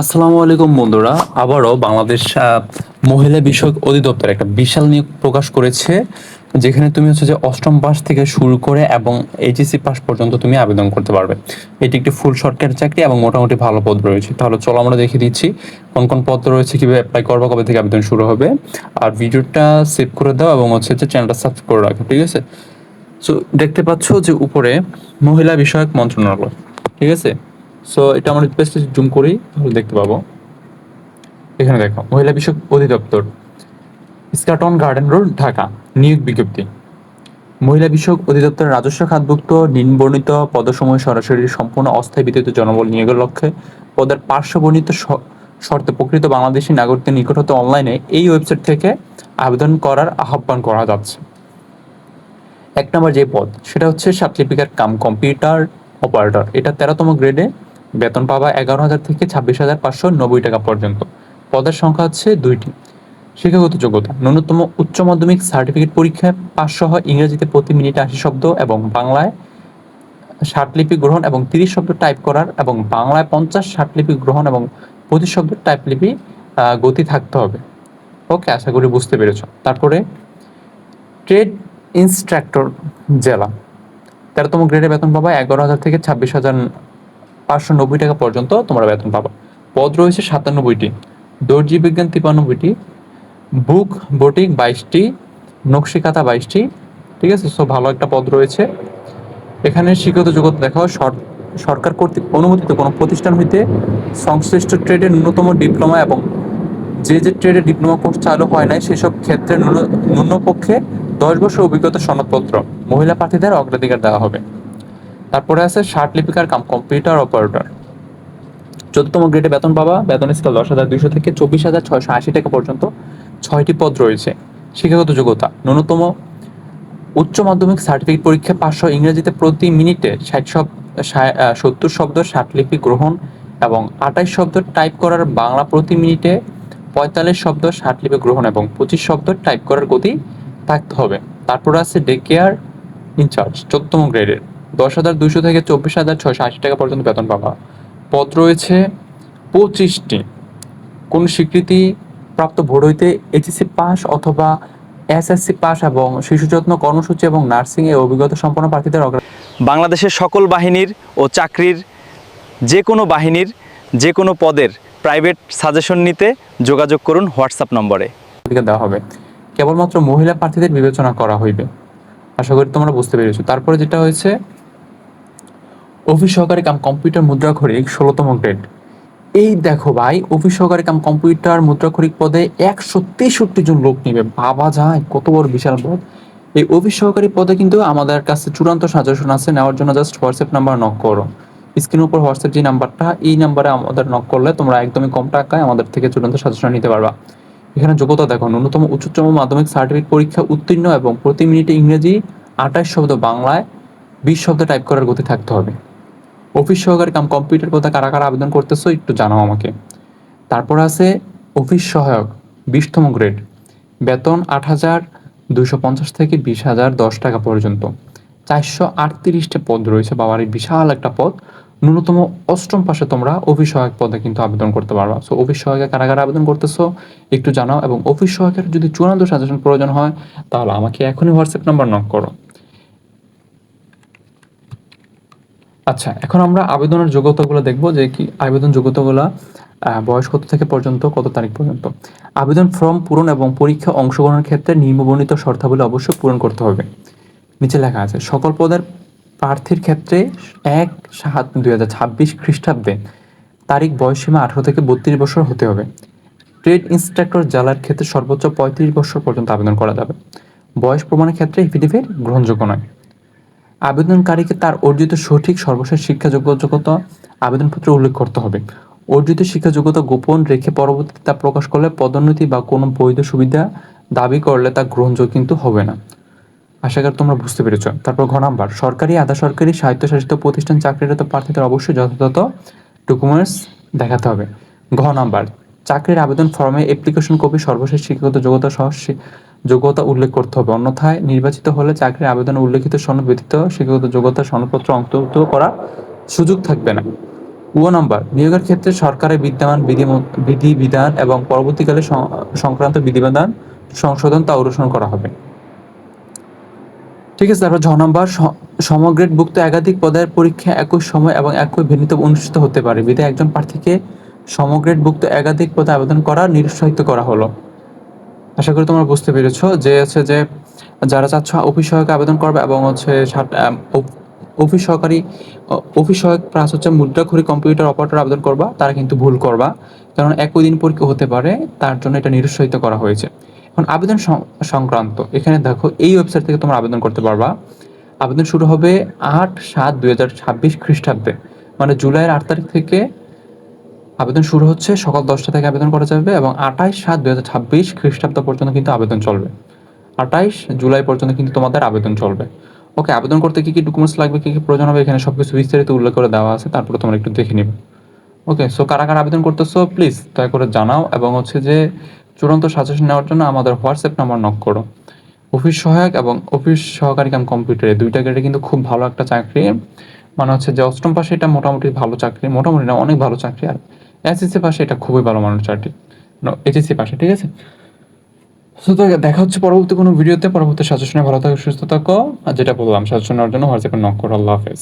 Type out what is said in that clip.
আসসালামু আলাইকুম বন্ধুরা। আবারও বাংলাদেশ মহিলা বিষয়ক অধিদপ্তর একটা বিশাল নিয়োগ প্রকাশ করেছে, যেখানে তুমি হচ্ছে যে অষ্টম পাস থেকে শুরু করে এবং এইচএসসি পাস পর্যন্ত তুমি আবেদন করতে পারবে। এটি একটি ফুল সরকারি চাকরি এবং মোটামুটি ভালো পদ রয়েছে। তাহলে চলো আমরা দেখে দিচ্ছি কোন কোন পদ রয়েছে, কিভাবে অ্যাপ্লাই করবো, কবে থেকে আবেদন শুরু হবে। আর ভিডিওটা সেভ করে দাও এবং হচ্ছে যে চ্যানেলটা সাবস্ক্রাইব করে রাখো, ঠিক আছে? সো দেখতে পাচ্ছ যে উপরে মহিলা বিষয়ক মন্ত্রণালয়, ঠিক আছে? সো এটা আমরা পেজটা জুম করি তাহলে দেখতে পাবো। এখানে দেখো মহিলা বিষয়ক অধিদপ্তর, স্কাটন গার্ডেন রোড, ঢাকা। নিয়োগ বিজ্ঞপ্তি। মহিলা বিষয়ক অধিদপ্তরের রাজস্ব খাতভুক্ত নিম্নবর্ণিত পদসমূহ সরাসরি সম্পূর্ণ অস্থায়ী ভিত্তিতে জনবল নিয়োগের লক্ষ্যে পদের পার্শ্ববর্ণিত শর্তে প্রকৃত বাংলাদেশী নাগরিকদের নিকট হতে অনলাইনে এই ওয়েবসাইট থেকে আবেদন করার আহ্বান করা যাচ্ছে। এক নম্বর যে পদ সেটা হচ্ছে সাবলিপিকার কাম কম্পিউটার অপারেটর। এটা 13তম গ্রেডে, বেতন পাবা 11,000 থেকে 26,590 টাকা পর্যন্ত। পদের সংখ্যা হচ্ছে 2টি। শিক্ষাগত যোগ্যতা: ন্যূনতম উচ্চ মাধ্যমিক সার্টিফিকেট পরীক্ষায় পাস সহ ইংরেজিতে প্রতি মিনিটে 80 শব্দ এবং বাংলায় 60 লিপি গ্রহণ এবং 30 শব্দ টাইপ করার এবং বাংলায় 50-60 লিপি গ্রহণ এবং 25 শব্দ টাইপ লিপি গতি থাকতে হবে। ওকে, আশা করি বুঝতে পেরেছ। তারপরে ট্রেড ইনস্ট্রাক্টর জেলা, 13তম গ্রেডে বেতন পাবা 11,000 থেকে 26,590 টাকা পর্যন্ত তোমরা বেতন পাবা। পদ রয়েছে 97টি, দর্জি বিজ্ঞান 53টি, বুক বোটিক 22টি, নকশিকাতা 22টি, ঠিক আছে? সো ভালো একটা পদ রয়েছে। এখানে শিক্ষিত যোগ্যতা দেখাও, সরকার কর্তৃক অনুমোদিত কোনো প্রতিষ্ঠান হইতে সংশ্লিষ্ট ট্রেডের ন্যূনতম ডিপ্লোমা এবং যে ট্রেডে ডিপ্লোমা কোর্স চালু হয় নাই সেসব ক্ষেত্রে ন্যূনপক্ষে 10 বছর অভিজ্ঞতা সনদপত্র। মহিলা প্রার্থীদের অগ্রাধিকার দেওয়া হবে। তারপরে আছে ষাট লিপিকার কাম কম্পিউটার অপারেটর, 14তম গ্রেডে বেতন পাবা, বেতন স্কেল 10,200 থেকে 24,680 টাকা পর্যন্ত। 6টি পদ রয়েছে। শিক্ষাগত যোগ্যতা: ন্যূনতম উচ্চ মাধ্যমিক সার্টিফিকেট পরীক্ষা 500, ইংরেজিতে প্রতি মিনিটে 70 শব্দ 60 লিপি গ্রহণ এবং 28 শব্দ টাইপ করার, বাংলা প্রতি মিনিটে 45 শব্দ 60 লিপি গ্রহণ এবং 25 শব্দ টাইপ করার গতি থাকতে হবে। তারপর আছে ডে কেয়ার ইনচার্জ, 14তম গ্রেডের, 10,200 থেকে 24,680 টাকা পর্যন্ত বেতন পাবা। পদ রয়েছে 25টি। কোন স্বীকৃতি প্রাপ্ত বোর্ড হইতে এইচএসসি পাস অথবা এসএসসি পাস এবং শিশু যত্ন কর্মসূচি এবং নার্সিং এ অভিজ্ঞতা সম্পন্ন প্রার্থীদের বাংলাদেশের সকল বাহিনীর ও চাকরির বাহিনীর যে কোনো পদের প্রাইভেট সাজেশন নিতে যোগাযোগ করুন হোয়াটসঅ্যাপ নম্বরে। অগ্রাধিকার দেওয়া হবে। কেবলমাত্র মহিলা প্রার্থীদের বিবেচনা করা হইবে। আশা করি তোমরা বুঝতে পেরেছো। তারপরে যেটা হয়েছে অফিস সহকারী কাম কম্পিউটার মুদ্রাক্ষরিক, 16তম গ্রেড। এই দেখো ভাই, অফিস সহকারী কাম কম্পিউটার মুদ্রাক্ষরিক পদে 163 জন লোক নিবে। বাবা যায়, কত বড় বিশাল পদ! এই অফিস সহকারী পদে কিন্তু আমাদের কাছে চূড়ান্ত সাজেশন আছে। নেওয়ার জন্য জাস্ট হোয়াটসঅ্যাপ নাম্বার নক করো। স্ক্রিনের উপর হোয়াটসঅ্যাপ যে নাম্বারটা, এই নাম্বারে আমাদের নক করলে তোমরা একদমই কম টাকায় আমাদের থেকে চূড়ান্ত সাজেশন নিতে পারবা। এখানে যোগ্যতা দেখো, ন্যূনতম উচ্চতম মাধ্যমিক সার্টিফিকেট পরীক্ষা উত্তীর্ণ এবং প্রতি মিনিটে ইংরেজি 28 শব্দ, বাংলায় 20 শব্দ টাইপ করার গতি থাকতে হবে। অফিস সহকারী কাম কম্পিউটার পদে কারা কারা আবেদন করতেছো একটু জানাও আমাকে। তারপর আছে অফিস সহায়ক, 20তম গ্রেড, বেতন 8,250 থেকে 20,010 টাকা পর্যন্ত। 438টা পদ রয়েছে। বাবার এই বিশাল একটা পদ। ন্যূনতম অষ্টম পাশে তোমরা অফিস সহায়ক পদে কিন্তু আবেদন করতে পারবা। সো অফিস সহায়কে কারা কারা আবেদন করতেছো একটু জানাও, এবং অফিস সহায়কের যদি চূড়ান্ত সাজেশন প্রয়োজন হয় তাহলে আমাকে এখনই হোয়াটসঅ্যাপ নাম্বার নক করো। আচ্ছা, এখন আমরা আবেদনের যোগ্যতাগুলো দেখব, যে কি আবেদন যোগ্যতাগুলো, বয়স কত থেকে পর্যন্ত, কত তারিখ পর্যন্ত। আবেদন ফর্ম পূরণ এবং পরীক্ষা অংশগ্রহণের ক্ষেত্রে নিম্নবর্ণিত শর্তাবলী অবশ্যই পূরণ করতে হবে। নিচে লেখা আছে, সকল পদের প্রার্থীর ক্ষেত্রে 1/7/2026 খ্রিস্টাব্দে তারিখ বয়সসীমা 18 থেকে 32 বছর হতে হবে। ট্রেড ইনস্ট্রাক্টর জেলার ক্ষেত্রে সর্বোচ্চ 35 বছর পর্যন্ত আবেদন করা যাবে। বয়স প্রমাণের ক্ষেত্রে এফিডেভিট গ্রহণযোগ্য নয়। আবেদনকারীকে তার অর্জিত সঠিক সর্বশেষ শিক্ষাযোগ্যতা আবেদনপত্রে উল্লেখ করতে হবে। অর্জিত শিক্ষাযোগ্যতা গোপন রেখে পরবর্তীতে তা প্রকাশ করলে, পদোন্নতি বা কোনো বৈধ সুবিধা দাবি করলে তা গ্রহণযোগ্য কিন্তু হবে না। আশা করি তোমরা বুঝতে পেরেছ। তারপর ঘ নাম্বার, সরকারি, আধা সরকারি, স্বায়ত্তশাসিত প্রতিষ্ঠান চাকরিরত প্রার্থীদের অবশ্যই যথাযথ ডকুমেন্টস দেখাতে হবে। ঘ নাম্বার, চাকরির আবেদন ফর্মে অ্যাপ্লিকেশন কপি সর্বশেষ শিক্ষাগত যোগ্যতা সহ যোগ্যতা উল্লেখ করতে হবে। অন্যথায় নির্বাচিত হলে চাকরির আবেদনে উল্লেখিত সনদ ব্যতীত শিক্ষাগত যোগ্যতার সনদপত্র অন্তর্ভুক্ত করার সুযোগ থাকবে না। নাম্বার, নিয়োগের ক্ষেত্রে সরকারের বিদ্যমান বিধিবিধান এবং পরবর্তীকালে সংক্রান্ত বিধিবিধান সংশোধন তা অনুসরণ করা হবে। ঠিক আছে, তারপর নাম্বার, সমগ্রেডভুক্ত একাধিক পদের পরীক্ষা একই সময় এবং একই ভেন্যুতে অনুষ্ঠিত হতে পারে, বিধায় একজন প্রার্থীকে সমগ্রেডভুক্ত একাধিক পদে আবেদন করা নিরুৎসাহিত করা হলো। আশা করি তোমরা বুঝতে পেরেছো যে হচ্ছে যে যারা চাচ্ছ অফিস সহায়ক আবেদন করবে এবং হচ্ছে অফিস সহায়ক প্লাস হচ্ছে মুদ্রাক্ষরী কম্পিউটার অপারেটর আবেদন করবা, তারা কিন্তু ভুল করবা, কারণ একই দিন পরীক্ষা হতে পারে, তার জন্য এটা নিরুৎসাহিত করা হয়েছে। এখন আবেদন সংক্রান্ত এখানে দেখো, এই ওয়েবসাইট থেকে তোমরা আবেদন করতে পারবা। আবেদন শুরু হবে 8/7/2026 খ্রিস্টাব্দে, মানে জুলাইয়ের 8 তারিখ থেকে আবেদন শুরু হচ্ছে। সকাল 10টা থেকে আবেদন করা যাবে এবং 28/7/2026 খ্রিস্টাব্দ পর্যন্ত কিন্তু আবেদন চলবে। 28 জুলাই পর্যন্ত কিন্তু তোমাদের আবেদন চলবে। ওকে, আবেদন করতে কী কী ডকুমেন্টস লাগবে, কী কী প্রয়োজন হবে, এখানে সব কিছু বিস্তারিত উল্লেখ করে দেওয়া আছে, তারপরে তোমরা একটু দেখে নিবে। ওকে, সো কারা কারা আবেদন করতেছো প্লিজ দয়া করে জানাও, এবং হচ্ছে যে চূড়ান্ত সাজেশন নেওয়ার জন্য আমাদের হোয়াটসঅ্যাপ নাম্বার নক করো। অফিস সহায়ক এবং অফিস সহকারী কাম কম্পিউটারে দুইটা গ্রেডে কিন্তু খুব ভালো একটা চাকরি, মানে হচ্ছে যে অষ্টম পাশে এটা মোটামুটি ভালো চাকরি, মোটামুটি না অনেক ভালো চাকরি, আর এসএসসি পাশে এটা খুবই ভালো মানের চাকরি, এইচএসসি পাশে। ঠিক আছে, তো দেখা হচ্ছে পরবর্তী কোনো ভিডিওতে, পরবর্তী সাজেশনে। ভালো থাকো, সুস্থ থাকো, আর যেটা বললাম সাজেশন নেওয়ার জন্য হোয়াটসঅ্যাপে নক করো। আল্লাহ হাফেজ।